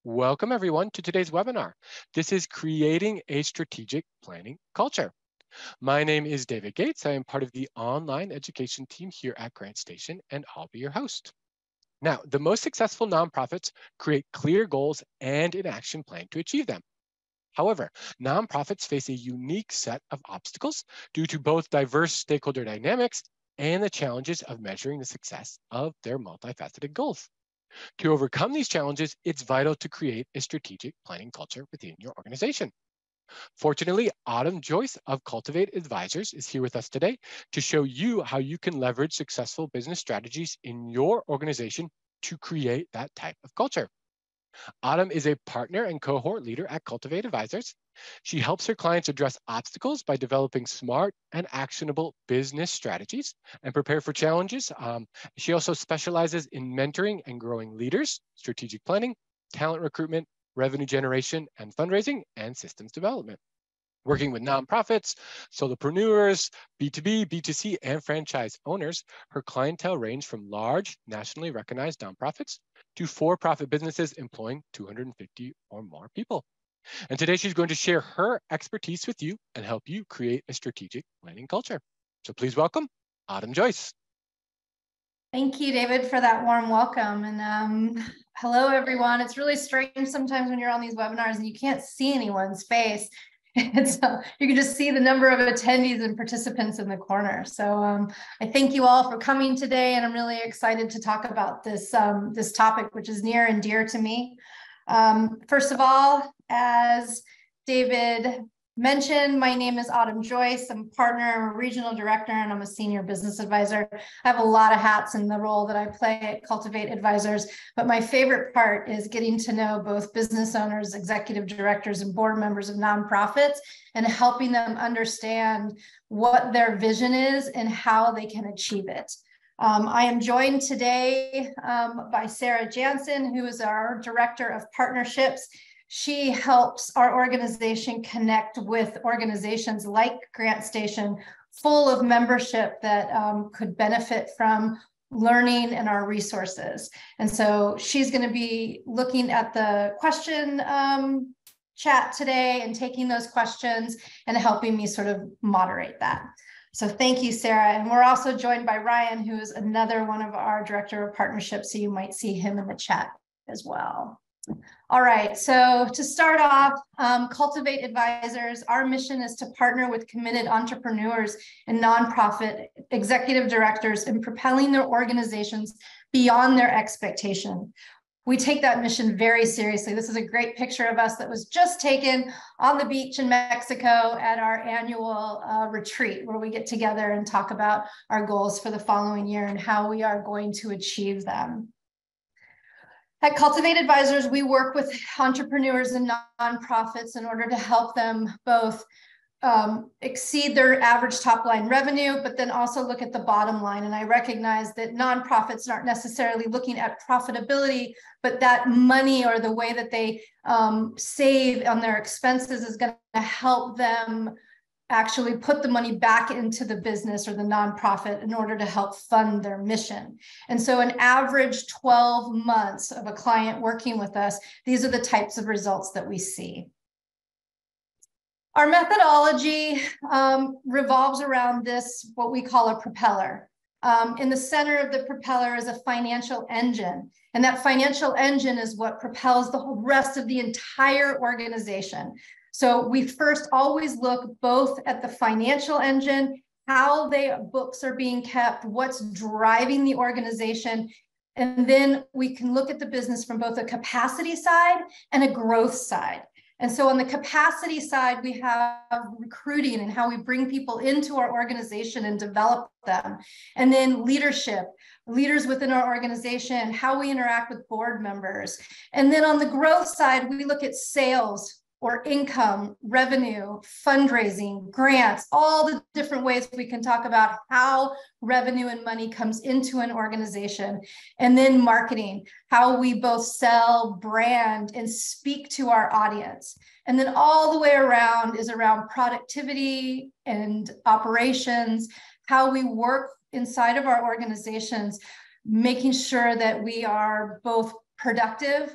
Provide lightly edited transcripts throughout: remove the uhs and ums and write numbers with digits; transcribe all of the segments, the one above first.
Welcome everyone to today's webinar. This is Creating a Strategic Planning Culture. My name is David Gates. I am part of the online education team here at Grant Station, and I'll be your host. Now, the most successful nonprofits create clear goals and an action plan to achieve them. However, nonprofits face a unique set of obstacles due to both diverse stakeholder dynamics and the challenges of measuring the success of their multifaceted goals. To overcome these challenges, it's vital to create a strategic planning culture within your organization. Fortunately, Joyce of Cultivate Advisors is here with us today to show you how you can leverage successful business strategies in your organization to create that type of culture. Autumn is a partner and cohort leader at Cultivate Advisors. She helps her clients address obstacles by developing smart and actionable business strategies and prepare for challenges. She also specializes in mentoring and growing leaders, strategic planning, talent recruitment, revenue generation and fundraising, and systems development. Working with nonprofits, solopreneurs, B2B, B2C, and franchise owners, her clientele range from large, nationally recognized nonprofits to for-profit businesses employing 250 or more people. And today she's going to share her expertise with you and help you create a strategic planning culture. So please welcome Autumn Joyce. Thank you, David, for that warm welcome. And hello, everyone. It's really strange sometimes when you're on these webinars and you can't see anyone's face. And so you can just see the number of attendees and participants in the corner. So I thank you all for coming today, and I'm really excited to talk about this topic, which is near and dear to me. First of all, as David mentioned, my name is Autumn Joyce. I'm a partner, I'm a regional director, and I'm a senior business advisor. I have a lot of hats in the role that I play at Cultivate Advisors, but my favorite part is getting to know both business owners, executive directors, and board members of nonprofits and helping them understand what their vision is and how they can achieve it. I am joined today by Sarah Jansen, who is our Director of Partnerships. She helps our organization connect with organizations like Grant Station, full of membership that could benefit from learning and our resources. And so she's going to be looking at the question chat today and taking those questions and helping me sort of moderate that. So thank you, Sarah. And we're also joined by Ryan, who is another one of our Director of Partnerships. So you might see him in the chat as well. All right, so to start off, Cultivate Advisors, our mission is to partner with committed entrepreneurs and nonprofit executive directors in propelling their organizations beyond their expectation. We take that mission very seriously. This is a great picture of us that was just taken on the beach in Mexico at our annual retreat, where we get together and talk about our goals for the following year and how we are going to achieve them. At Cultivate Advisors, we work with entrepreneurs and nonprofits in order to help them both exceed their average top line revenue, but then also look at the bottom line. And I recognize that nonprofits aren't necessarily looking at profitability, but that money or the way that they save on their expenses is going to help them actually put the money back into the business or the nonprofit in order to help fund their mission. And so an average 12 months of a client working with us, these are the types of results that we see. Our methodology revolves around this, what we call a propeller. In the center of the propeller is a financial engine. And that financial engine is what propels the whole rest of the entire organization. So we first always look both at the financial engine, how books are being kept, what's driving the organization, and then we can look at the business from both a capacity side and a growth side. And so on the capacity side, we have recruiting and how we bring people into our organization and develop them. And then leadership, leaders within our organization, how we interact with board members. And then on the growth side, we look at sales, or income, revenue, fundraising, grants, all the different ways we can talk about how revenue and money comes into an organization. And then marketing, how we both sell, brand, and speak to our audience. And then all the way around is around productivity and operations, how we work inside of our organizations, making sure that we are both productive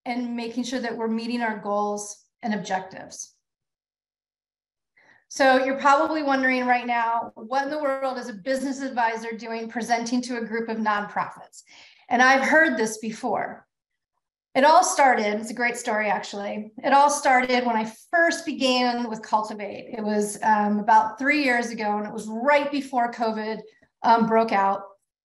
and making sure that we're meeting our goals and objectives. So you're probably wondering right now, what in the world is a business advisor doing presenting to a group of nonprofits? And I've heard this before. It all started, it's a great story actually. It all started when I first began with Cultivate. It was about 3 years ago, and it was right before COVID broke out.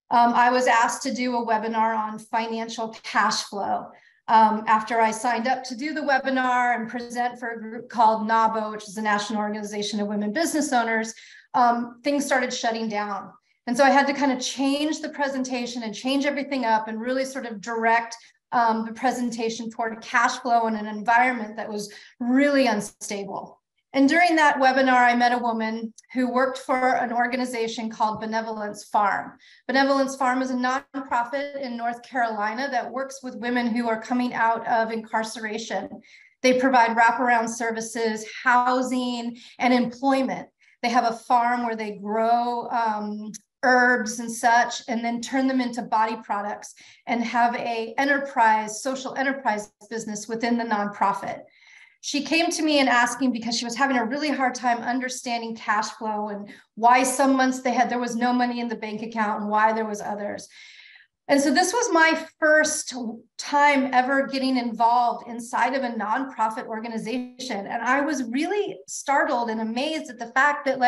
I was asked to do a webinar on financial cash flow. After I signed up to do the webinar and present for a group called NABO, which is the National Organization of Women Business Owners, things started shutting down. And so I had to kind of change the presentation and change everything up and really sort of direct the presentation toward cash flow in an environment that was really unstable. And during that webinar, I met a woman who worked for an organization called Benevolence Farm. Benevolence Farm is a nonprofit in North Carolina that works with women who are coming out of incarceration. They provide wraparound services, housing, and employment. They have a farm where they grow herbs and such, and then turn them into body products and have a social enterprise business within the nonprofit. She came to me and asking because she was having a really hard time understanding cash flow and why some months there was no money in the bank account and why there was others. And so this was my first time ever getting involved inside of a nonprofit organization. And I was really startled and amazed at the fact that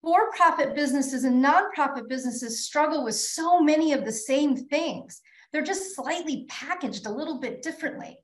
for-profit businesses and nonprofit businesses struggle with so many of the same things. They're just slightly packaged a little bit differently.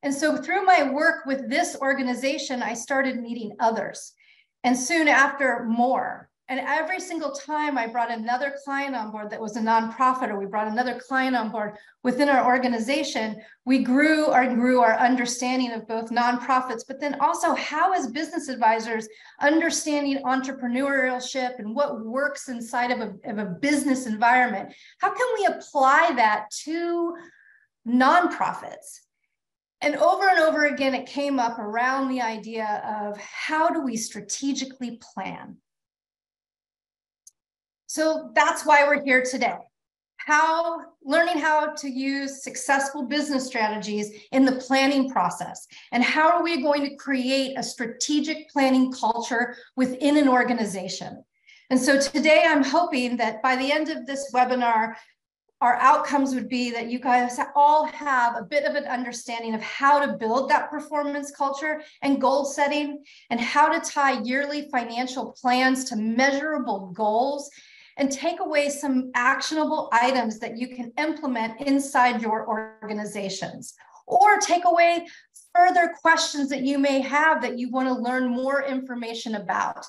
And so through my work with this organization, I started meeting others, and soon after more. And every single time I brought another client on board that was a nonprofit, or we brought another client on board within our organization, we grew our understanding of both nonprofits, but then also how as business advisors, understanding entrepreneurship and what works inside of a business environment. How can we apply that to nonprofits? And over again, it came up around the idea of how do we strategically plan? So that's why we're here today. Learning how to use successful business strategies in the planning process. And how are we going to create a strategic planning culture within an organization? And so today I'm hoping that by the end of this webinar, our outcomes would be that you guys all have a bit of an understanding of how to build that performance culture and goal setting, and how to tie yearly financial plans to measurable goals, and take away some actionable items that you can implement inside your organizations, or take away further questions that you may have that you want to learn more information about.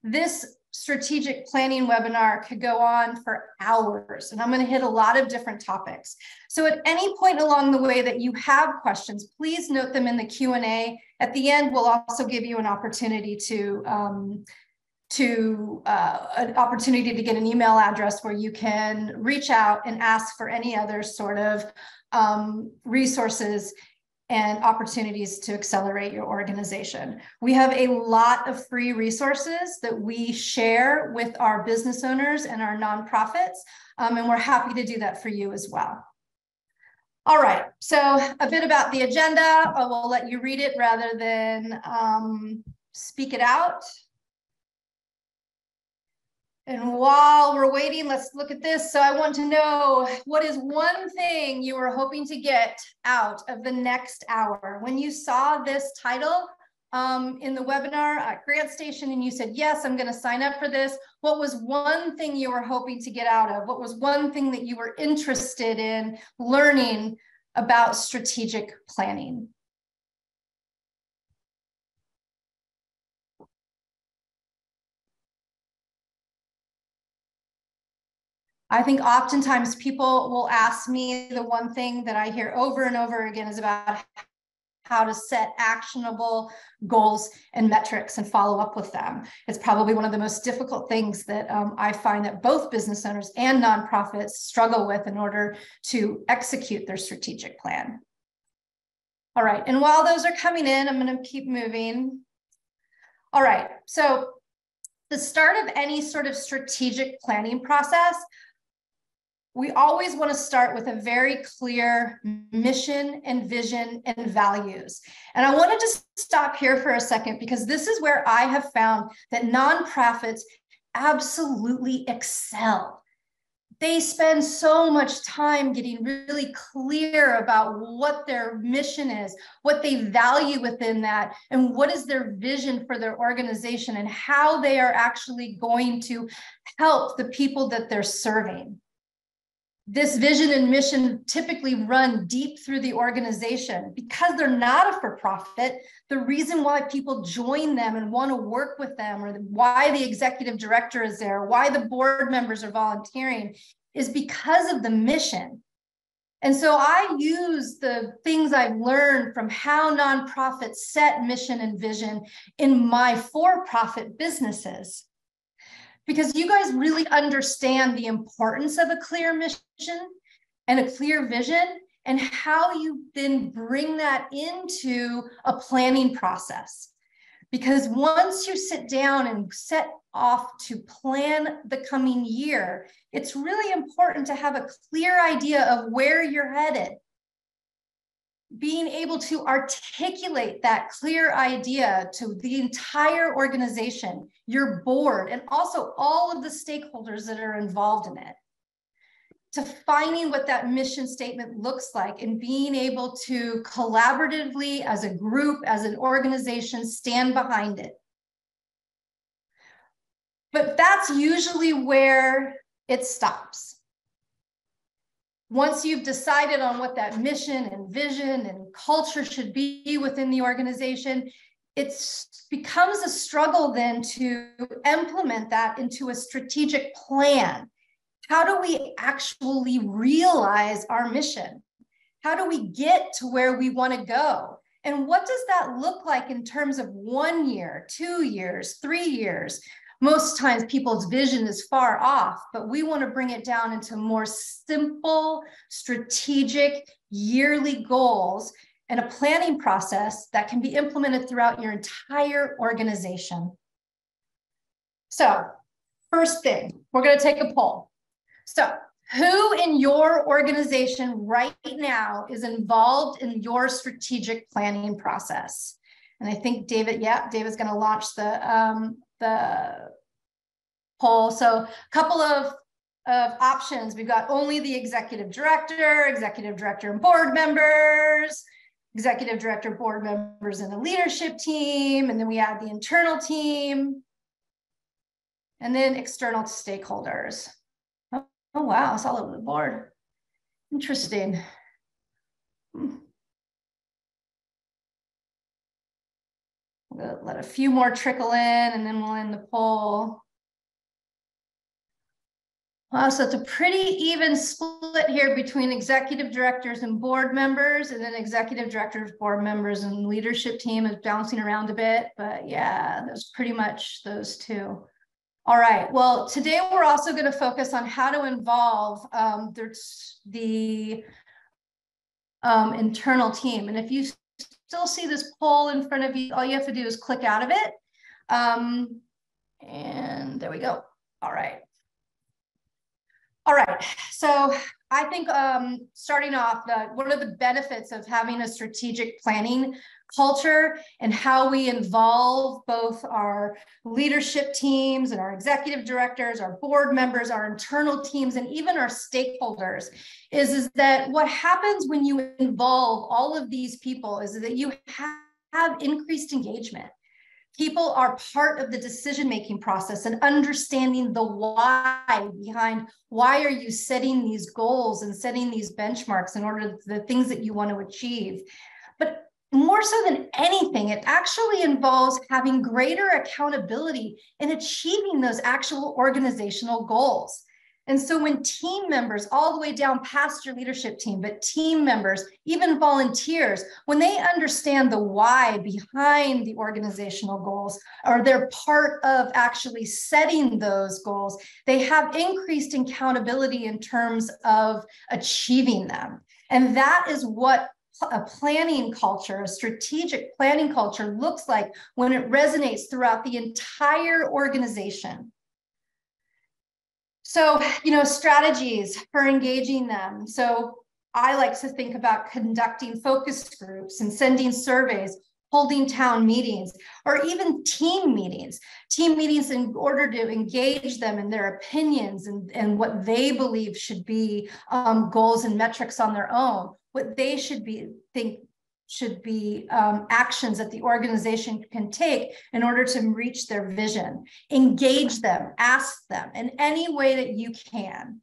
This strategic planning webinar could go on for hours, and I'm going to hit a lot of different topics. So at any point along the way that you have questions, please note them in the Q&A. At the end, we'll also give you an opportunity to get an email address where you can reach out and ask for any other sort of resources and opportunities to accelerate your organization. We have a lot of free resources that we share with our business owners and our nonprofits, and we're happy to do that for you as well. All right, so a bit about the agenda. I will let you read it rather than speak it out. And while we're waiting, let's look at this. So I want to know, what is one thing you were hoping to get out of the next hour? When you saw this title in the webinar at Grant Station and you said, yes, I'm going to sign up for this, what was one thing you were hoping to get out of? What was one thing that you were interested in learning about strategic planning? I think oftentimes people will ask me, the one thing that I hear over and over again is about how to set actionable goals and metrics and follow up with them. It's probably one of the most difficult things that I find that both business owners and nonprofits struggle with in order to execute their strategic plan. All right, and while those are coming in, I'm going to keep moving. All right, so the start of any sort of strategic planning process, we always want to start with a very clear mission and vision and values. And I want to just stop here for a second, because this is where I have found that nonprofits absolutely excel. They spend so much time getting really clear about what their mission is, what they value within that, and what is their vision for their organization, and how they are actually going to help the people that they're serving. This vision and mission typically run deep through the organization. Because they're not a for-profit, the reason why people join them and want to work with them, or why the executive director is there, why the board members are volunteering, is because of the mission. And so I use the things I've learned from how nonprofits set mission and vision in my for-profit businesses, because you guys really understand the importance of a clear mission and a clear vision, and how you then bring that into a planning process. Because once you sit down and set off to plan the coming year, it's really important to have a clear idea of where you're headed. Being able to articulate that clear idea to the entire organization, your board, and also all of the stakeholders that are involved in it. Defining what that mission statement looks like, and being able to collaboratively, as a group, as an organization, stand behind it. But that's usually where it stops. Once you've decided on what that mission and vision and culture should be within the organization, it becomes a struggle then to implement that into a strategic plan. How do we actually realize our mission? How do we get to where we want to go? And what does that look like in terms of 1 year, 2 years, 3 years? Most times people's vision is far off, but we want to bring it down into more simple, strategic, yearly goals, and a planning process that can be implemented throughout your entire organization. So, first thing, we're going to take a poll. So, who in your organization right now is involved in your strategic planning process? And I think David, David's going to launch the poll. So a couple of options. We've got only the executive director and board members, executive director, board members, and the leadership team. And then we add the internal team, and then external stakeholders. Oh, wow, it's all over the board. Interesting. We'll let a few more trickle in, and then we'll end the poll. Wow, so it's a pretty even split here between executive directors and board members, and then executive directors, board members, and leadership team is bouncing around a bit, but yeah, that's pretty much those two. All right, well, today we're also going to focus on how to involve the internal team. And if you still see this poll in front of you, all you have to do is click out of it. And there we go. All right. All right, so I think starting off, one of the benefits of having a strategic planning culture and how we involve both our leadership teams and our executive directors, our board members, our internal teams, and even our stakeholders is that what happens when you involve all of these people is that you have increased engagement. People are part of the decision-making process and understanding the why behind why are you setting these goals and setting these benchmarks in order to the things that you want to achieve. But more so than anything, it actually involves having greater accountability in achieving those actual organizational goals. And so when team members, all the way down past your leadership team, but team members, even volunteers, when they understand the why behind the organizational goals, or they're part of actually setting those goals, they have increased accountability in terms of achieving them. And that is what a planning culture, a strategic planning culture looks like when it resonates throughout the entire organization. So, strategies for engaging them. So I like to think about conducting focus groups and sending surveys, holding town meetings, or even team meetings in order to engage them in their opinions and what they believe should be goals and metrics on their own, what they should be actions that the organization can take in order to reach their vision. Engage them, ask them in any way that you can.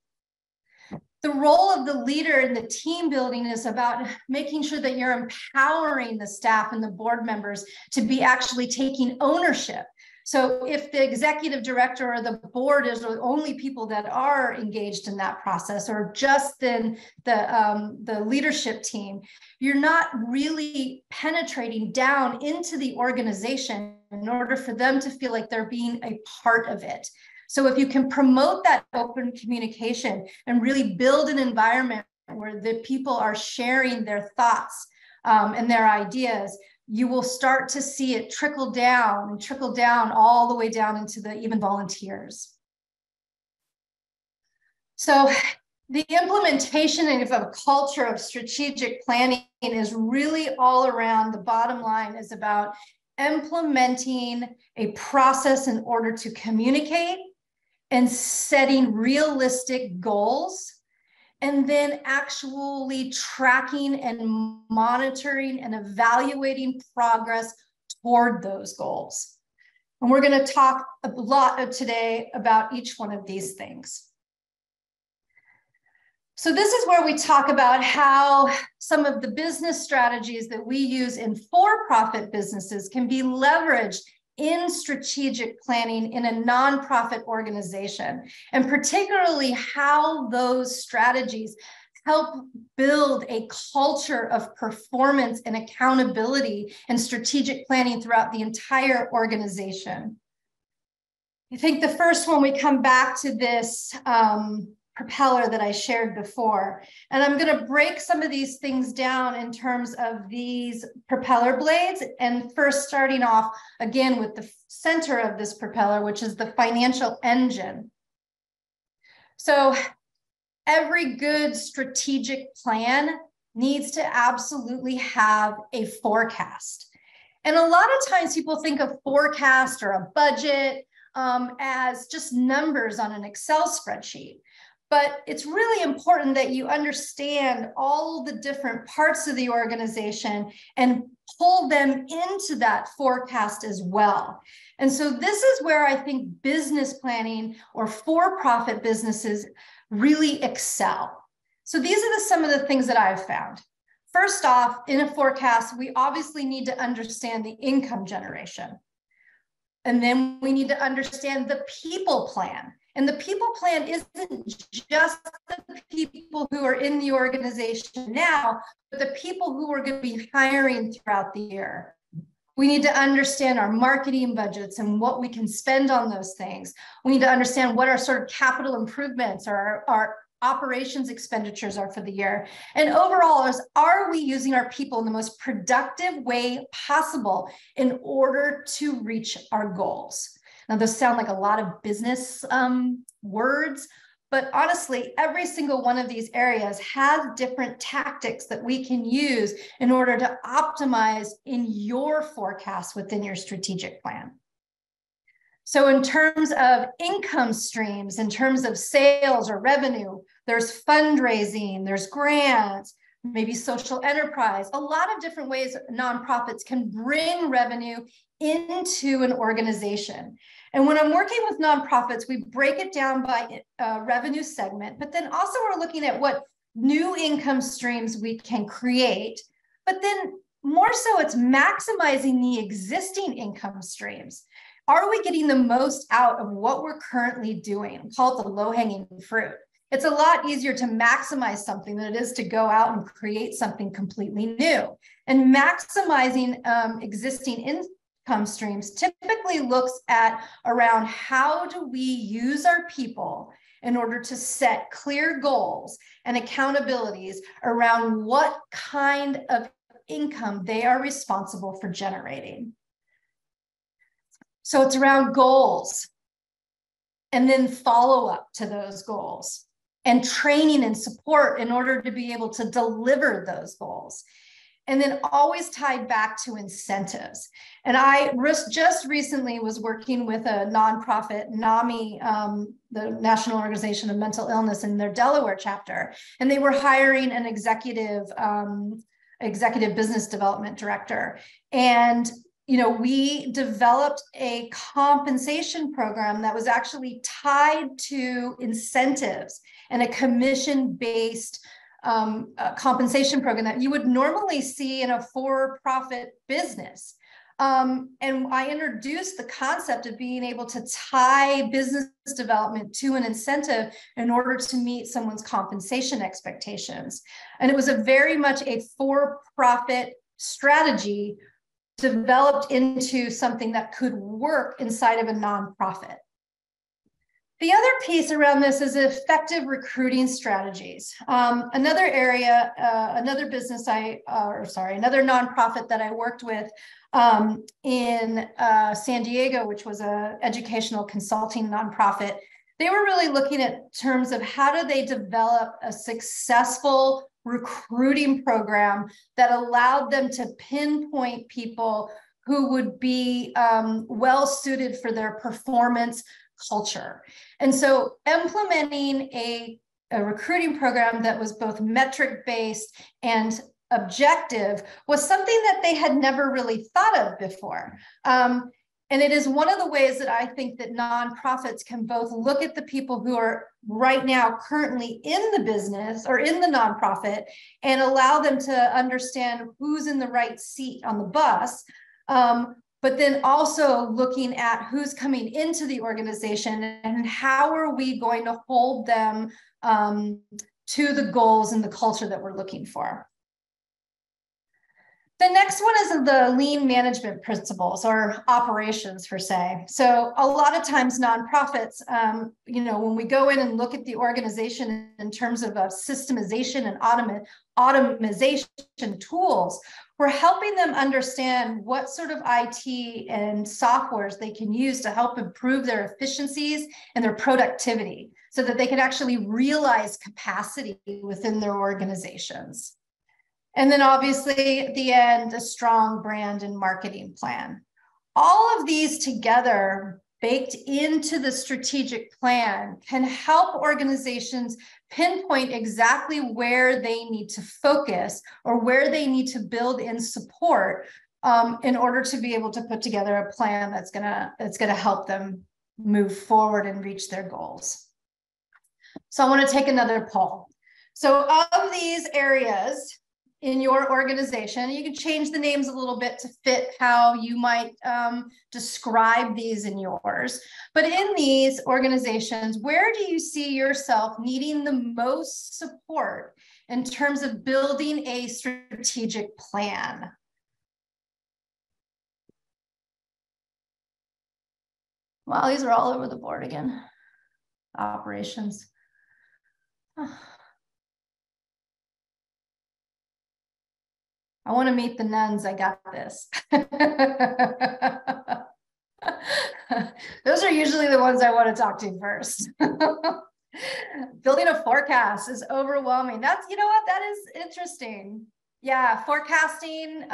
The role of the leader in the team building is about making sure that you're empowering the staff and the board members to be actually taking ownership. So if the executive director or the board is the only people that are engaged in that process, or just then the leadership team, you're not really penetrating down into the organization in order for them to feel like they're being a part of it. So if you can promote that open communication and really build an environment where the people are sharing their thoughts and their ideas, you will start to see it trickle down all the way down into the even volunteers. So the implementation of a culture of strategic planning is really all around. The bottom line is about implementing a process in order to communicate and setting realistic goals, and then actually tracking and monitoring and evaluating progress toward those goals. And we're going to talk a lot today about each one of these things. So this is where we talk about how some of the business strategies that we use in for-profit businesses can be leveraged in strategic planning in a nonprofit organization, and particularly how those strategies help build a culture of performance and accountability and strategic planning throughout the entire organization. I think the first one, we come back to this propeller that I shared before. And I'm going to break some of these things down in terms of these propeller blades. And first, starting off again with the center of this propeller, which is the financial engine. So every good strategic plan needs to absolutely have a forecast. And a lot of times people think of forecast or a budget as just numbers on an Excel spreadsheet. But it's really important that you understand all the different parts of the organization and pull them into that forecast as well. And so this is where I think business planning or for-profit businesses really excel. So these are some of the things that I've found. First off, in a forecast, we obviously need to understand the income generation. And then we need to understand the people plan. And the people plan isn't just the people who are in the organization now, but the people who are going to be hiring throughout the year. We need to understand our marketing budgets and what we can spend on those things. We need to understand what our sort of capital improvements or our operations expenditures are for the year. And overall, are we using our people in the most productive way possible in order to reach our goals? Now, those sound like a lot of business words, but honestly, every single one of these areas has different tactics that we can use in order to optimize in your forecast within your strategic plan. So in terms of income streams, in terms of sales or revenue, there's fundraising, there's grants, maybe social enterprise, a lot of different ways nonprofits can bring revenue into an organization. And when I'm working with nonprofits, we break it down by revenue segment, but then also we're looking at what new income streams we can create, but then more so it's maximizing the existing income streams. Are we getting the most out of what we're currently doing? We call it the low-hanging fruit. It's a lot easier to maximize something than it is to go out and create something completely new. And maximizing existing income streams typically looks at around how do we use our people in order to set clear goals and accountabilities around what kind of income they are responsible for generating. So it's around goals. and then follow up to those goals, and training and support in order to be able to deliver those goals. And then always tied back to incentives. And I just recently was working with a nonprofit, NAMI, the National Organization of Mental Illness, in their Delaware chapter. And they were hiring an executive business development director. And we developed a compensation program that was actually tied to incentives and a commission-based compensation program that you would normally see in a for-profit business. And I introduced the concept of being able to tie business development to an incentive in order to meet someone's compensation expectations. And it was very much a for-profit strategy developed into something that could work inside of a nonprofit. The other piece around this is effective recruiting strategies. Another area, another nonprofit that I worked with in San Diego, which was an educational consulting nonprofit, they were really looking at terms of how do they develop a successful recruiting program that allowed them to pinpoint people who would be well suited for their performance culture. And so implementing a recruiting program that was both metric-based and objective was something that they had never really thought of before. And it is one of the ways that I think that nonprofits can both look at the people who are right now currently in the business or in the nonprofit and allow them to understand who's in the right seat on the bus, but then also looking at who's coming into the organization and how are we going to hold them to the goals and the culture that we're looking for. The next one is the lean management principles or operations per se. So a lot of times nonprofits, when we go in and look at the organization in terms of systemization and automation tools, we're helping them understand what sort of IT and softwares they can use to help improve their efficiencies and their productivity so that they can actually realize capacity within their organizations. And then obviously at the end, a strong brand and marketing plan. All of these together, baked into the strategic plan, can help organizations pinpoint exactly where they need to focus or where they need to build in support in order to be able to put together a plan that's gonna help them move forward and reach their goals. So I want to take another poll. So of these areas in your organization, you can change the names a little bit to fit how you might describe these in yours. But in these organizations, where do you see yourself needing the most support in terms of building a strategic plan? Wow, these are all over the board again. Operations. I want to meet the nuns. I got this. Those are usually the ones I want to talk to first. Building a forecast is overwhelming. That's, you know what, that is interesting. Yeah, forecasting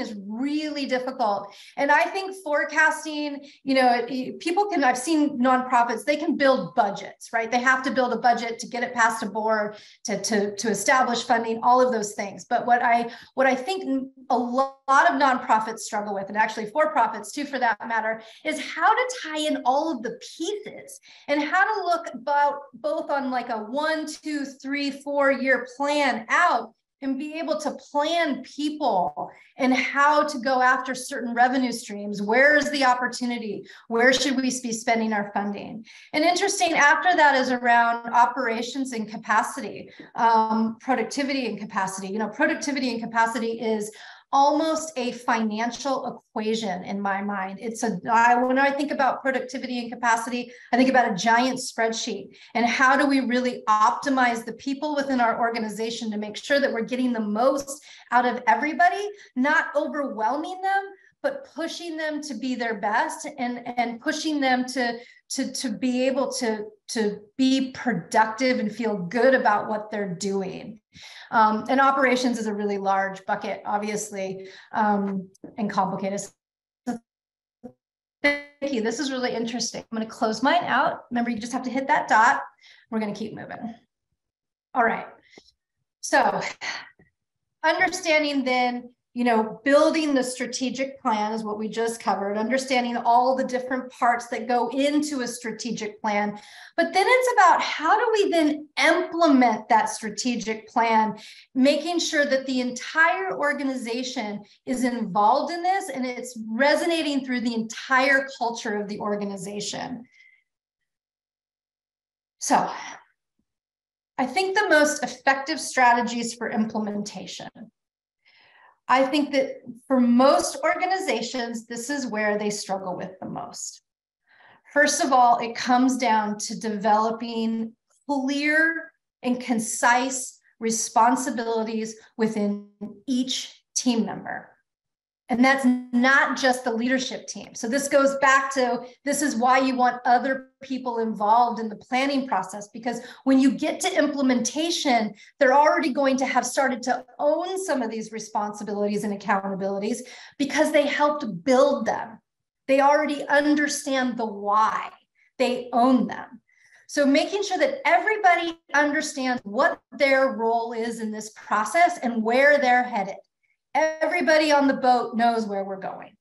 is really difficult. And I think forecasting, people can, I've seen nonprofits, they can build budgets, right? They have to build a budget to get it past a board, to establish funding, all of those things. But what I think a lot of nonprofits struggle with, and actually for-profits too, for that matter, is how to tie in all of the pieces and how to look about both on like a 1, 2, 3, 4 year plan out and be able to plan people and how to go after certain revenue streams. Where is the opportunity? Where should we be spending our funding? And interesting, after that is around operations and capacity, productivity and capacity. Productivity and capacity is almost a financial equation in my mind. When I think about productivity and capacity, I think about a giant spreadsheet and how do we really optimize the people within our organization to make sure that we're getting the most out of everybody, not overwhelming them, but pushing them to be their best and pushing them to be able to be productive and feel good about what they're doing. And operations is a really large bucket, obviously, and complicated. So thank you. This is really interesting. I'm going to close mine out. Remember, you just have to hit that dot. We're going to keep moving. All right. So understanding then, building the strategic plan is what we just covered, understanding all the different parts that go into a strategic plan. But then it's about how do we then implement that strategic plan, making sure that the entire organization is involved in this and it's resonating through the entire culture of the organization. So I think the most effective strategies for implementation. I think that for most organizations, this is where they struggle with the most. First of all, it comes down to developing clear and concise responsibilities within each team member. And that's not just the leadership team. So this goes back to, this is why you want other people involved in the planning process, because when you get to implementation, they're already going to have started to own some of these responsibilities and accountabilities because they helped build them. They already understand the why. They own them. So making sure that everybody understands what their role is in this process and where they're headed. Everybody on the boat knows where we're going.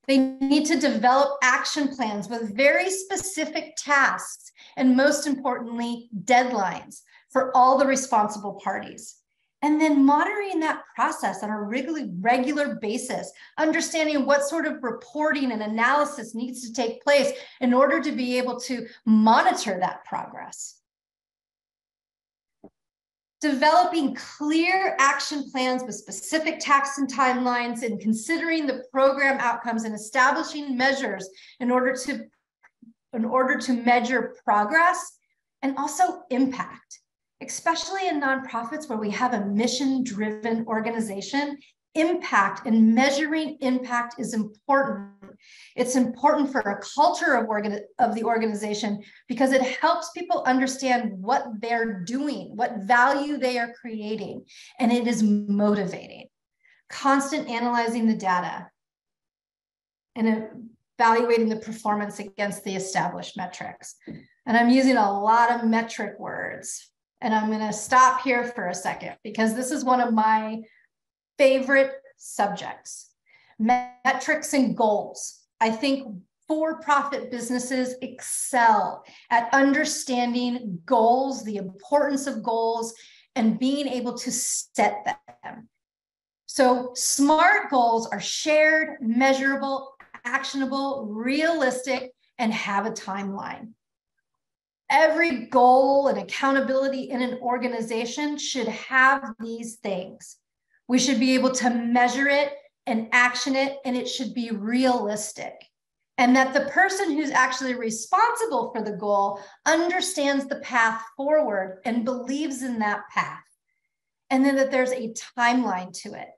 They need to develop action plans with very specific tasks and, most importantly, deadlines for all the responsible parties. And then monitoring that process on a regular basis, understanding what sort of reporting and analysis needs to take place in order to be able to monitor that progress. Developing clear action plans with specific tasks and timelines, and considering the program outcomes and establishing measures in order to measure progress and also impact, especially in nonprofits where we have a mission-driven organization. Impact and measuring impact is important. It's important for a culture of the organization because it helps people understand what they're doing, what value they are creating, and it is motivating. Constant analyzing the data and evaluating the performance against the established metrics. And I'm using a lot of metric words, and I'm going to stop here for a second because this is one of my favorite subjects. Metrics and goals. I think for-profit businesses excel at understanding goals, the importance of goals, and being able to set them. So SMART goals are shared, measurable, actionable, realistic, and have a timeline. Every goal and accountability in an organization should have these things. We should be able to measure it and action it, and it should be realistic. And that the person who's actually responsible for the goal understands the path forward and believes in that path. And then that there's a timeline to it.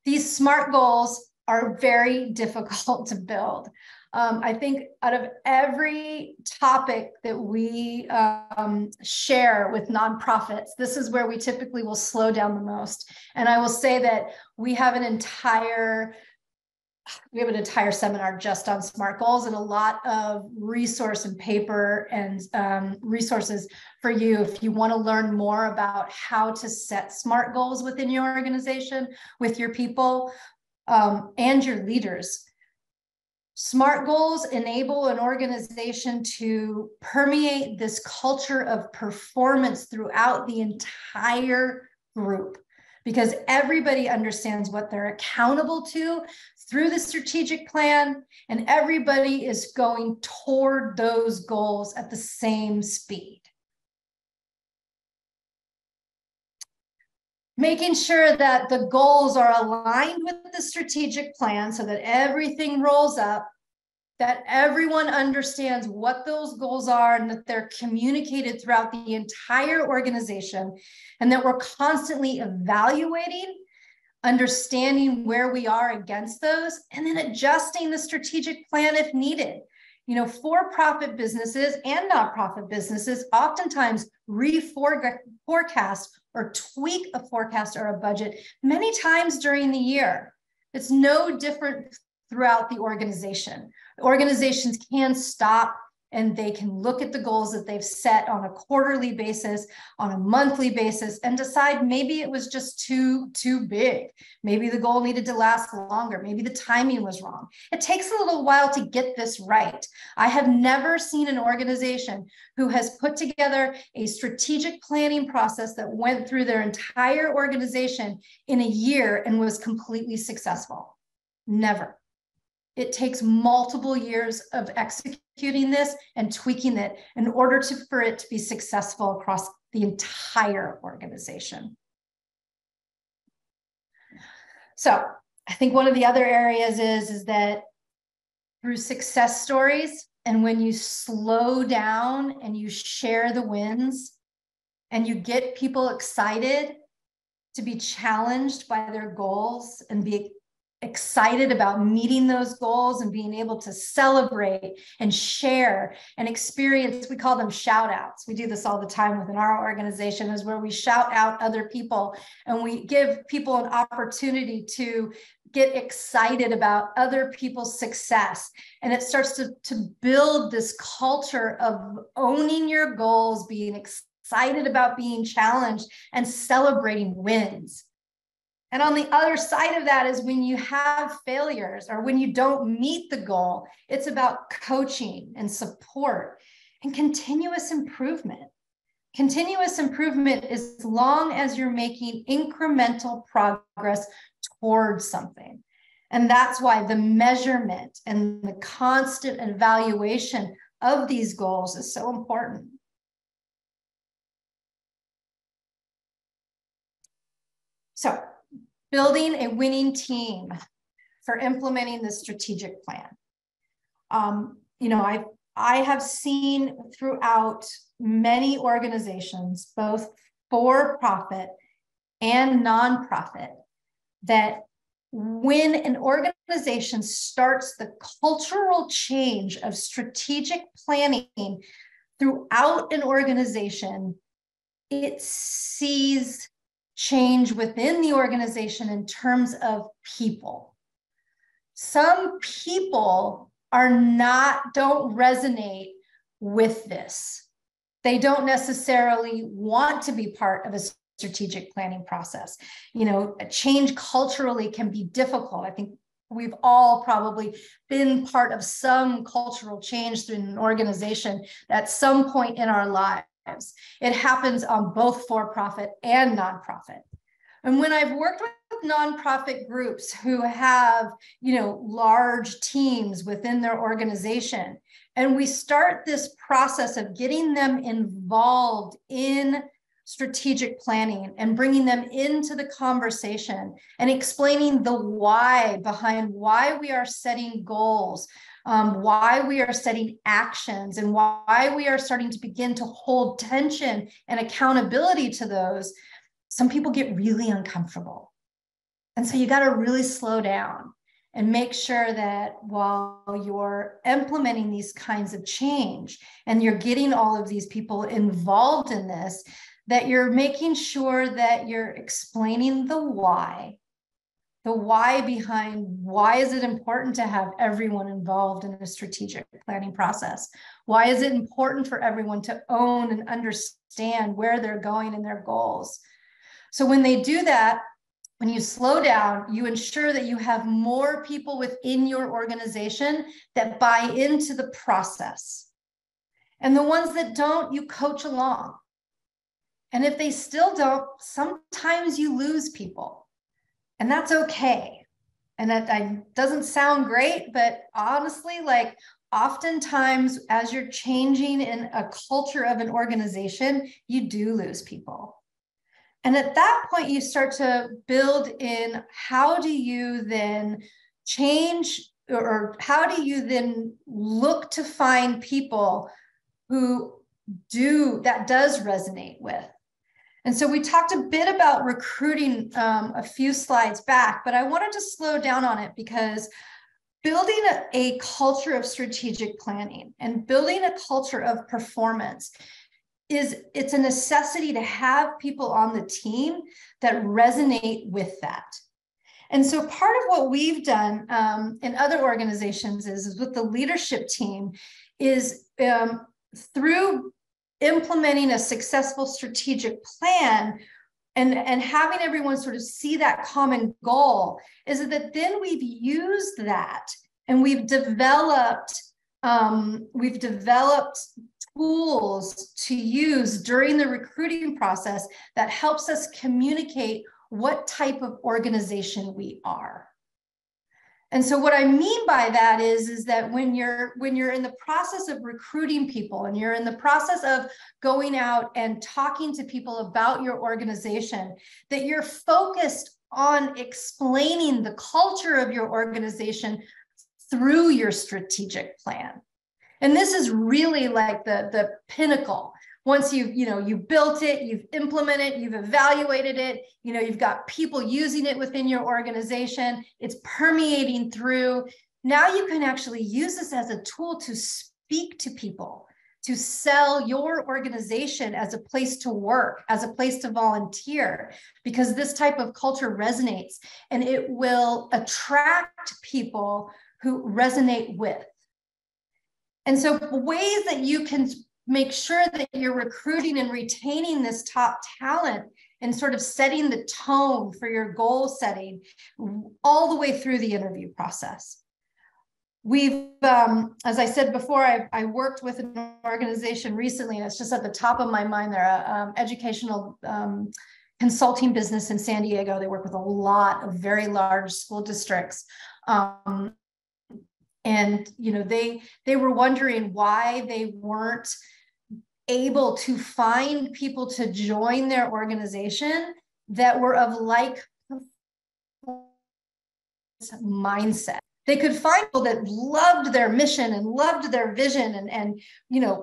These SMART goals are very difficult to build. I think out of every topic that we share with nonprofits, this is where we typically will slow down the most. And I will say that we have an entire seminar just on SMART goals and a lot of resource and paper and resources for you if you want to learn more about how to set SMART goals within your organization, with your people, and your leaders. SMART goals enable an organization to permeate this culture of performance throughout the entire group because everybody understands what they're accountable to through the strategic plan, and everybody is going toward those goals at the same speed. Making sure that the goals are aligned with the strategic plan so that everything rolls up, that everyone understands what those goals are and that they're communicated throughout the entire organization, and that we're constantly evaluating understanding where we are against those, and then adjusting the strategic plan if needed. You know, for-profit businesses and nonprofit businesses oftentimes forecast or tweak a forecast or a budget many times during the year. It's no different throughout the organization. Organizations can stop and they can look at the goals that they've set on a quarterly basis, on a monthly basis, and decide maybe it was just too big. Maybe the goal needed to last longer. Maybe the timing was wrong. It takes a little while to get this right. I have never seen an organization who has put together a strategic planning process that went through their entire organization in a year and was completely successful. Never. It takes multiple years of executing this and tweaking it in order for it to be successful across the entire organization. So I think one of the other areas is that through success stories, and when you slow down and you share the wins and you get people excited to be challenged by their goals and be excited about meeting those goals and being able to celebrate and share and experience, we call them shout outs. We do this all the time within our organization, is where we shout out other people and we give people an opportunity to get excited about other people's success. And it starts to build this culture of owning your goals, being excited about being challenged and celebrating wins. And on the other side of that is when you have failures or when you don't meet the goal, it's about coaching and support and continuous improvement. Continuous improvement as long as you're making incremental progress towards something. And that's why the measurement and the constant evaluation of these goals is so important. So, building a winning team for implementing the strategic plan. You know, I have seen throughout many organizations, both for-profit and nonprofit, that when an organization starts the cultural change of strategic planning throughout an organization, it sees change within the organization in terms of people. Some people don't resonate with this. They don't necessarily want to be part of a strategic planning process. You know, a change culturally can be difficult. I think we've all probably been part of some cultural change through an organization at some point in our lives. It happens on both for-profit and nonprofit. And when I've worked with nonprofit groups who have, you know, large teams within their organization, and we start this process of getting them involved in strategic planning and bringing them into the conversation and explaining the why behind why we are setting goals, why we are setting actions, and why we are starting to begin to hold tension and accountability to those, some people get really uncomfortable. And so you got to really slow down and make sure that while you're implementing these kinds of change and you're getting all of these people involved in this, that you're making sure that you're explaining the why behind why is it important to have everyone involved in a strategic planning process? Why is it important for everyone to own and understand where they're going and their goals? So when they do that, when you slow down, you ensure that you have more people within your organization that buy into the process. And the ones that don't, you coach along. And if they still don't, sometimes you lose people. And that's okay. And that doesn't sound great, but honestly, like oftentimes as you're changing in a culture of an organization, you do lose people. And at that point, you start to build in, how do you then change, or how do you then look to find people who that does resonate with? And so we talked a bit about recruiting a few slides back, but I wanted to slow down on it because building a culture of strategic planning and building a culture of performance it's a necessity to have people on the team that resonate with that. And so part of what we've done in other organizations is with the leadership team is through implementing a successful strategic plan and having everyone sort of see that common goal, is that then we've used that and we've developed tools to use during the recruiting process that helps us communicate what type of organization we are. And so what I mean by that is that when you're in the process of recruiting people and you're in the process of going out and talking to people about your organization, that you're focused on explaining the culture of your organization through your strategic plan. And this is really like the pinnacle. Once you've built it, you've implemented it, you've evaluated it, you've got people using it within your organization, it's permeating through. Now you can actually use this as a tool to speak to people, to sell your organization as a place to work, as a place to volunteer, because this type of culture resonates and it will attract people who resonate with. And so ways that you can make sure that you're recruiting and retaining this top talent and sort of setting the tone for your goal setting all the way through the interview process. We've, as I said before, I worked with an organization recently, and it's just at the top of my mind. They're an educational consulting business in San Diego. They work with a lot of very large school districts. And they were wondering why they weren't able to find people to join their organization that were of like mindset. They could find people that loved their mission and loved their vision and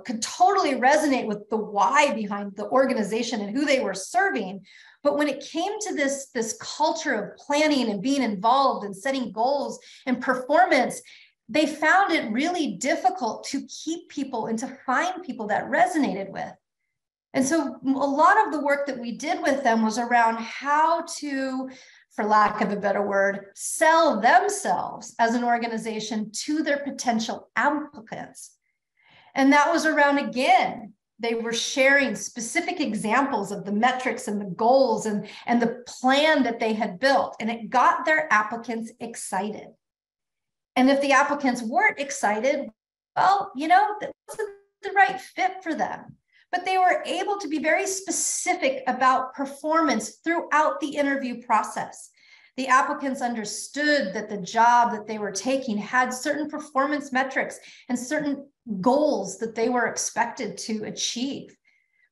could totally resonate with the why behind the organization and who they were serving. But when it came to this culture of planning and being involved and setting goals and performance, they found it really difficult to keep people and to find people that resonated with. And so a lot of the work that we did with them was around how to, for lack of a better word, sell themselves as an organization to their potential applicants. And that was around, again, they were sharing specific examples of the metrics and the goals and the plan that they had built. And it got their applicants excited. And if the applicants weren't excited, well, that wasn't the right fit for them. But they were able to be very specific about performance throughout the interview process. The applicants understood that the job that they were taking had certain performance metrics and certain goals that they were expected to achieve.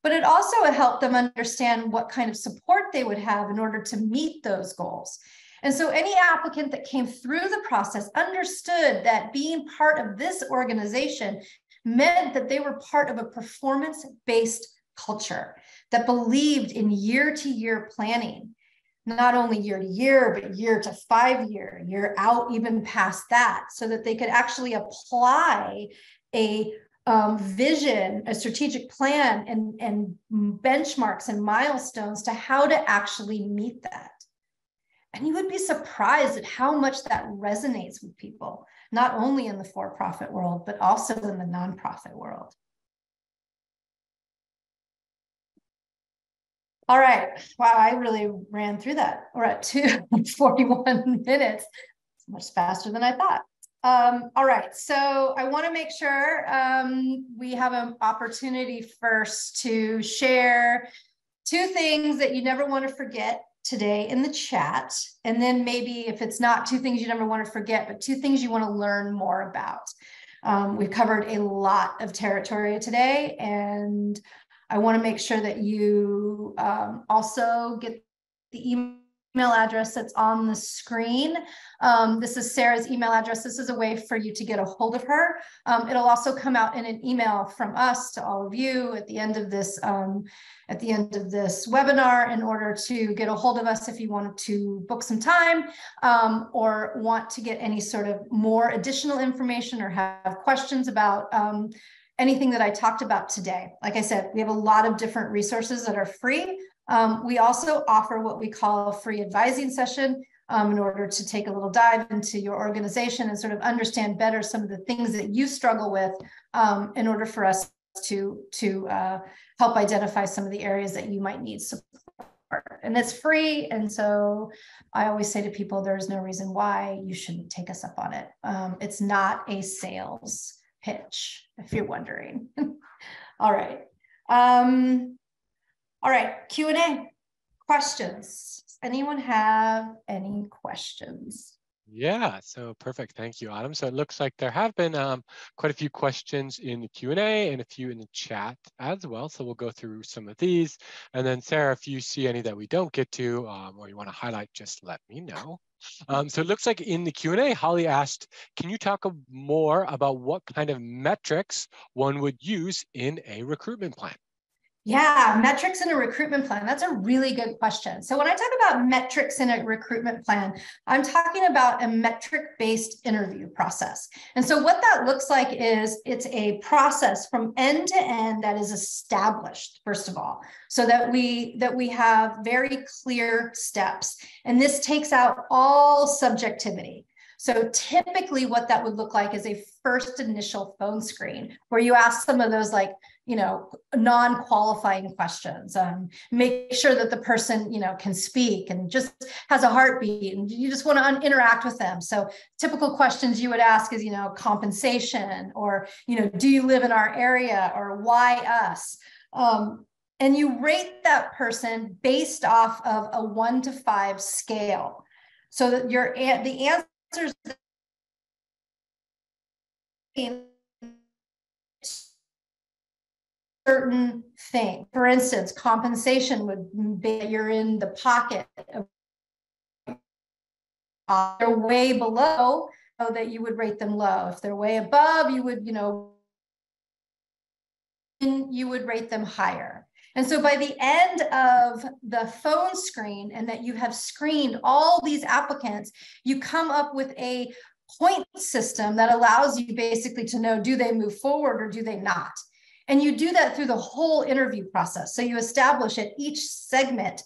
But it also helped them understand what kind of support they would have in order to meet those goals. And so any applicant that came through the process understood that being part of this organization meant that they were part of a performance-based culture that believed in year-to-year planning, not only year to year, but year to 5 year, year out, even past that, so that they could actually apply a vision, a strategic plan, and benchmarks and milestones to how to actually meet that. And you would be surprised at how much that resonates with people, not only in the for-profit world, but also in the nonprofit world. All right. Wow, I really ran through that. We're at 2:41 minutes. It's much faster than I thought. All right. So I want to make sure we have an opportunity first to share 2 things that you never want to forget today in the chat. And then maybe if it's not 2 things you never want to forget, but 2 things you want to learn more about. We've covered a lot of territory today, and I want to make sure that you also get the email email address that's on the screen. This is Sarah's email address. This is a way for you to get a hold of her. It'll also come out in an email from us to all of you at the end of this webinar, in order to get a hold of us if you want to book some time, or want to get any sort of more additional information or have questions about anything that I talked about today. Like I said, we have a lot of different resources that are free. We also offer what we call a free advising session, in order to take a little dive into your organization and sort of understand better some of the things that you struggle with, in order for us to help identify some of the areas that you might need support. And it's free. And so I always say to people, there's no reason why you shouldn't take us up on it. It's not a sales pitch, if you're wondering. All right. All right, Q&A, questions. Does anyone have any questions? Yeah, so perfect. Thank you, Autumn. So it looks like there have been quite a few questions in the Q&A and a few in the chat as well. So we'll go through some of these. And then Sarah, if you see any that we don't get to, or you want to highlight, just let me know. So it looks like in the Q&A, Holly asked, can you talk more about what kind of metrics one would use in a recruitment plan? Yeah, metrics in a recruitment plan. That's a really good question. So when I talk about metrics in a recruitment plan, I'm talking about a metric-based interview process. And so what that looks like is it's a process from end to end that is established, first of all, so that we have very clear steps. And this takes out all subjectivity. So typically what that would look like is a first initial phone screen where you ask some of those, like, non-qualifying questions. Make sure that the person, can speak and just has a heartbeat, and you just want to interact with them. So typical questions you would ask is, compensation, or, do you live in our area, or why us? And you rate that person based off of a 1 to 5 scale. So that the answers certain thing. For instance, compensation would be that you're in the pocket of they're way below, so that you would rate them low. If they're way above, you would, you would rate them higher. And so by the end of the phone screen, and that you have screened all these applicants, you come up with a point system that allows you basically to know, do they move forward or do they not? And you do that through the whole interview process. So you establish at each segment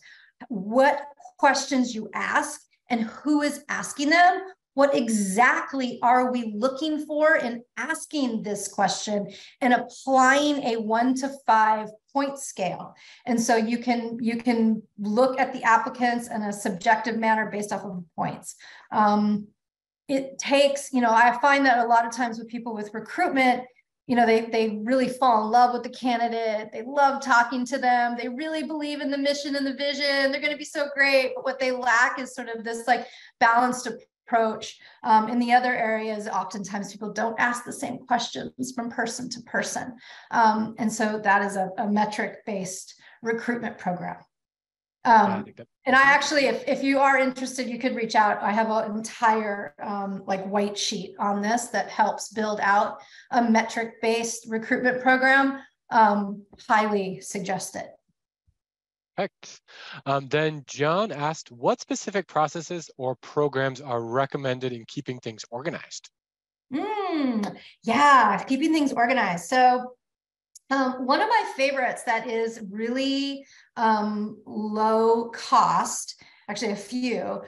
what questions you ask and who is asking them. What exactly are we looking for in asking this question, and applying a 1 to 5 point scale. And so you can look at the applicants in a subjective manner based off of points. It takes, I find that a lot of times with people with recruitment, they really fall in love with the candidate. They love talking to them. They really believe in the mission and the vision. They're going to be so great. But what they lack is sort of this balanced approach. In the other areas, oftentimes people don't ask the same questions from person to person. And so that is a metric-based recruitment program. And I actually, if you are interested, you could reach out. I have an entire white sheet on this that helps build out a metric-based recruitment program. Highly suggest it. Perfect. Then John asked, what specific processes or programs are recommended in keeping things organized? Yeah, keeping things organized. So one of my favorites that is really low cost, actually a few,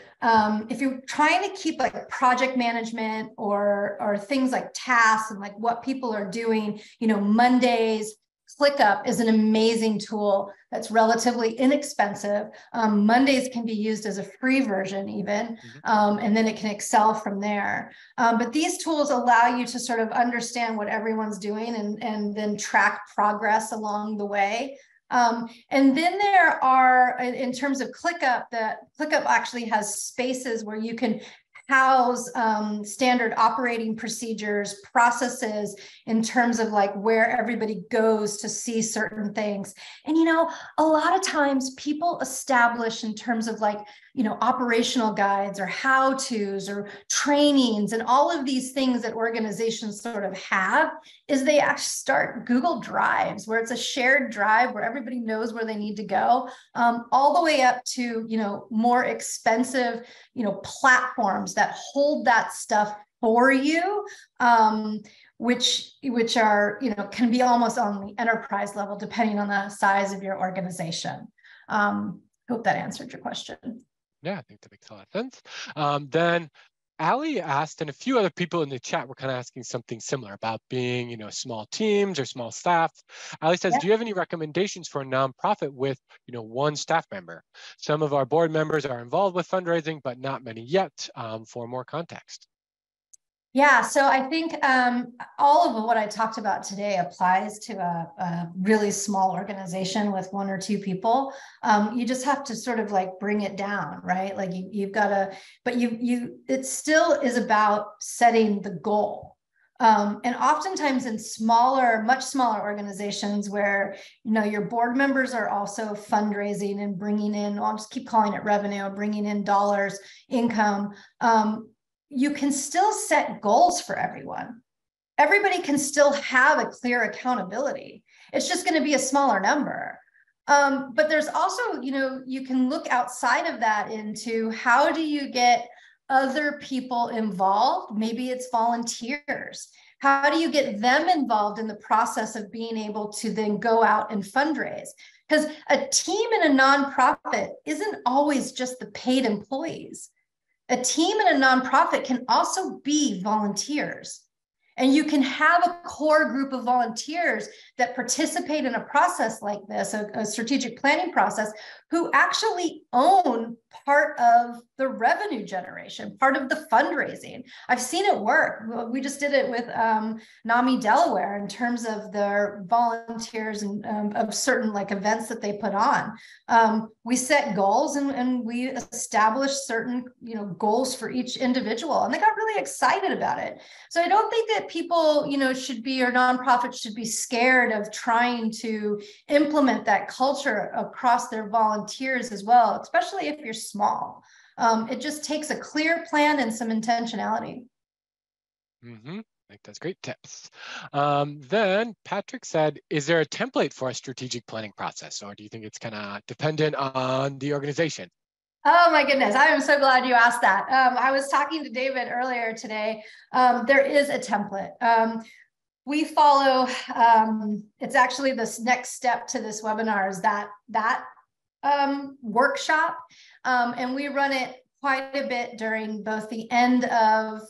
if you're trying to keep project management or things like tasks and what people are doing, Mondays, ClickUp is an amazing tool that's relatively inexpensive. Mondays can be used as a free version even, and then it can excel from there. But these tools allow you to sort of understand what everyone's doing and then track progress along the way. And then there are, in terms of ClickUp, ClickUp actually has spaces where you can house standard operating procedures, processes in terms of like where everybody goes to see certain things. And, you know, a lot of times people establish in terms of like, you know, operational guides or how-tos or trainings and all of these things that organizations sort of have, is they actually start Google Drives, where it's a shared drive where everybody knows where they need to go, all the way up to, you know, more expensive, you know, platforms that hold that stuff for you, which are, you know, can be almost on the enterprise level, depending on the size of your organization. Hope that answered your question. Yeah, I think that makes a lot of sense. Then Ali asked, and a few other people in the chat were kind of asking something similar about being, you know, small teams or small staff. Ali says, do you have any recommendations for a nonprofit with, you know, one staff member? Some of our board members are involved with fundraising, but not many yet. For more context. Yeah, so I think all of what I talked about today applies to a really small organization with one or two people. You just have to sort of like bring it down, right? Like you've got to, but it still is about setting the goal. And oftentimes in smaller, much smaller organizations where, you know, your board members are also fundraising and bringing in, I'll just keep calling it revenue, bringing in dollars, income, you can still set goals for everyone. Everybody can still have a clear accountability. It's just going to be a smaller number. But there's also, you know, you can look outside of that into how do you get other people involved? Maybe it's volunteers. How do you get them involved in the process of being able to then go out and fundraise? Because a team in a nonprofit isn't always just the paid employees. A team in a nonprofit can also be volunteers. And you can have a core group of volunteers that participate in a process like this, a strategic planning process, who actually own part of the revenue generation, part of the fundraising. I've seen it work. We just did it with NAMI Delaware in terms of their volunteers and of certain like events that they put on. We set goals and we established certain, you know, goals for each individual, and they got really excited about it. So I don't think that people, you know, should be, or nonprofits should be scared of trying to implement that culture across their volunteers as well, especially if you're small. It just takes a clear plan and some intentionality. I think that's great tips. Then Patrick said, is there a template for a strategic planning process, or do you think it's kind of dependent on the organization? Oh my goodness, I am so glad you asked that. I was talking to David earlier today. There is a template. We follow, it's actually this next step to this webinar is that workshop. And we run it quite a bit during both the end of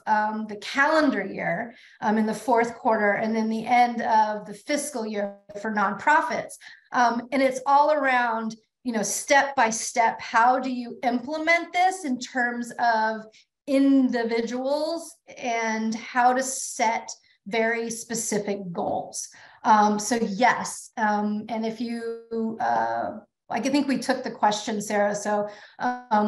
the calendar year in the fourth quarter, and then the end of the fiscal year for nonprofits. And it's all around, you know, step by step, how do you implement this in terms of individuals and how to set very specific goals. So yes, and if you, I think we took the question, Sarah, so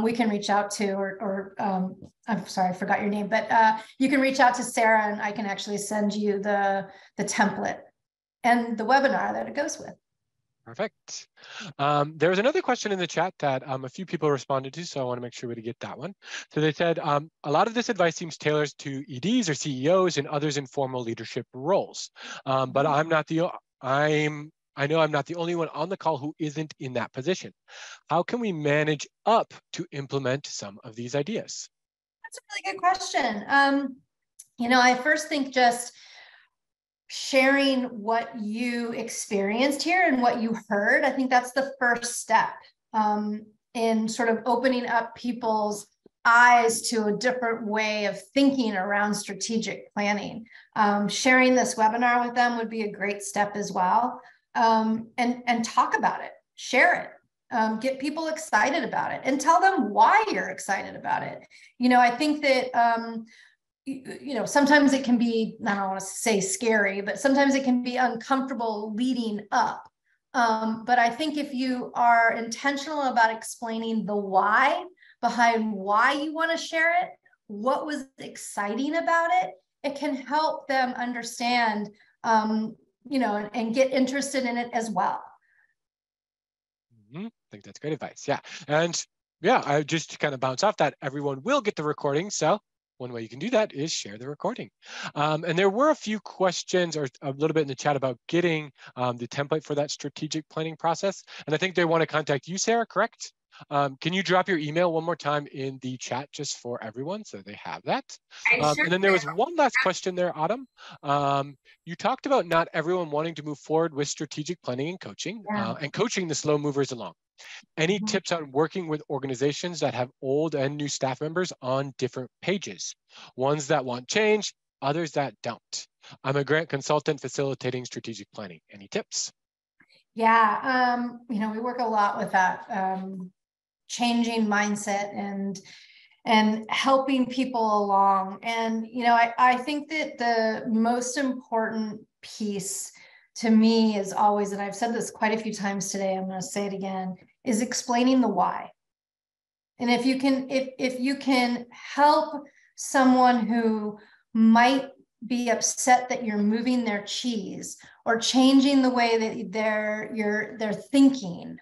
we can reach out to, or I'm sorry, I forgot your name, but you can reach out to Sarah and I can actually send you the template and the webinar that it goes with. Perfect. There was another question in the chat that a few people responded to, so I want to make sure we get that one. So they said, a lot of this advice seems tailored to EDs or CEOs and others in formal leadership roles. But I know I'm not the only one on the call who isn't in that position. How can we manage up to implement some of these ideas? That's a really good question. You know, I first think just sharing what you experienced here and what you heard. I think that's the first step in sort of opening up people's eyes to a different way of thinking around strategic planning. Sharing this webinar with them would be a great step as well. And talk about it, share it, get people excited about it and tell them why you're excited about it. You know, I think that, you know, sometimes it can be, I don't want to say scary, but sometimes it can be uncomfortable leading up. But I think if you are intentional about explaining the why behind why you want to share it, what was exciting about it, it can help them understand, and get interested in it as well. I think that's great advice. Yeah. And yeah, I just kind of bounce off that. Everyone will get the recording. So one way you can do that is share the recording. And there were a few questions or a little bit in the chat about getting the template for that strategic planning process. And I think they want to contact you, Sarah, correct? Can you drop your email one more time in the chat just for everyone so they have that? And then there was one last question there, Autumn. You talked about not everyone wanting to move forward with strategic planning and coaching, and coaching the slow movers along. Any tips on working with organizations that have old and new staff members on different pages? Ones that want change, others that don't. I'm a grant consultant facilitating strategic planning. Any tips? Yeah, we work a lot with that, changing mindset and helping people along. And, I think that the most important piece to me is always, and I've said this quite a few times today, I'm going to say it again, is explaining the why. And if you can help someone who might be upset that you're moving their cheese or changing the way that they're thinking,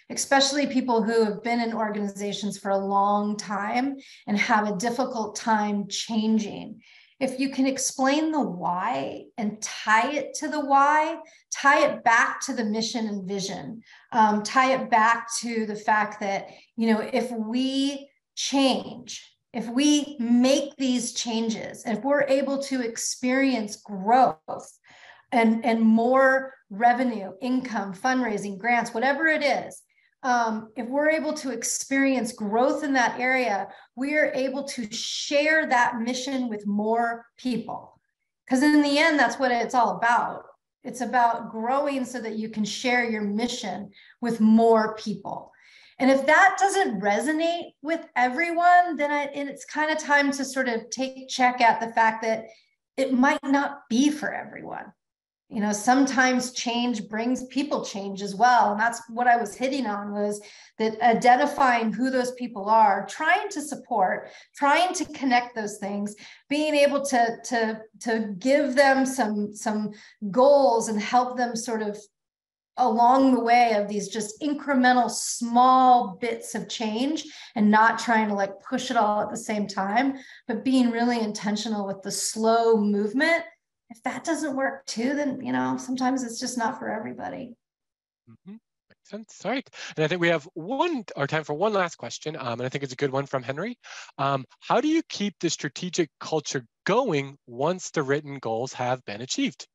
especially people who have been in organizations for a long time and have a difficult time changing. If you can explain the why and tie it to the why, tie it back to the mission and vision, tie it back to the fact that, if we change, if we make these changes, if we're able to experience growth and more revenue, income, fundraising, grants, whatever it is, if we're able to experience growth in that area, we are able to share that mission with more people. Because in the end, that's what it's all about. It's about growing so that you can share your mission with more people. And if that doesn't resonate with everyone, then it's kind of time to sort of take check at the fact that it might not be for everyone. Sometimes change brings people change as well. And that's what I was hitting on, was that identifying who those people are, trying to support, trying to connect those things, being able to give them some goals and help them sort of along the way of these just incremental small bits of change, and not trying to push it all at the same time, but being really intentional with the slow movement. If that doesn't work too, then, sometimes it's just not for everybody. Makes sense. All right. And I think we have time for one last question. And I think it's a good one from Henry. How do you keep the strategic culture going once the written goals have been achieved?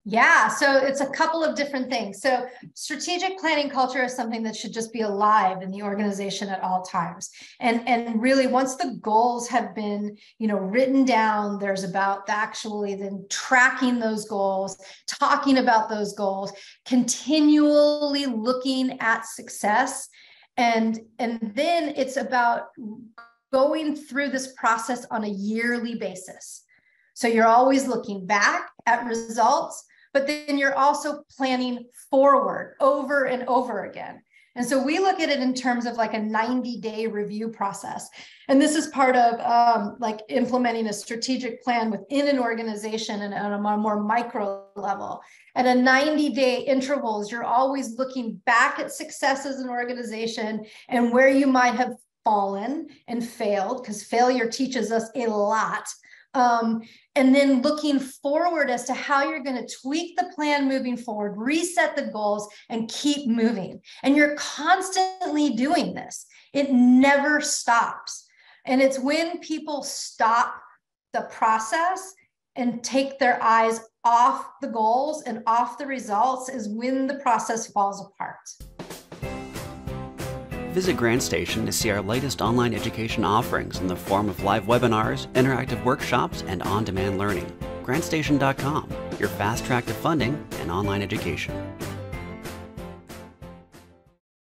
Yeah, so it's a couple of different things. So strategic planning culture is something that should just be alive in the organization at all times. And really, once the goals have been, written down, there's about actually then tracking those goals, talking about those goals, continually looking at success. And then it's about going through this process on a yearly basis. So you're always looking back at results, but then you're also planning forward over and over again. And so we look at it in terms of a 90-day review process. And this is part of implementing a strategic plan within an organization and on a more micro level. At a 90-day intervals, you're always looking back at success as an organization and where you might have fallen and failed, because failure teaches us a lot. And then looking forward as to how you're going to tweak the plan moving forward, reset the goals, and keep moving. And you're constantly doing this. It never stops. And it's when people stop the process and take their eyes off the goals and off the results is when the process falls apart. Visit GrantStation to see our latest online education offerings in the form of live webinars, interactive workshops, and on-demand learning. GrantStation.com, your fast track to funding and online education.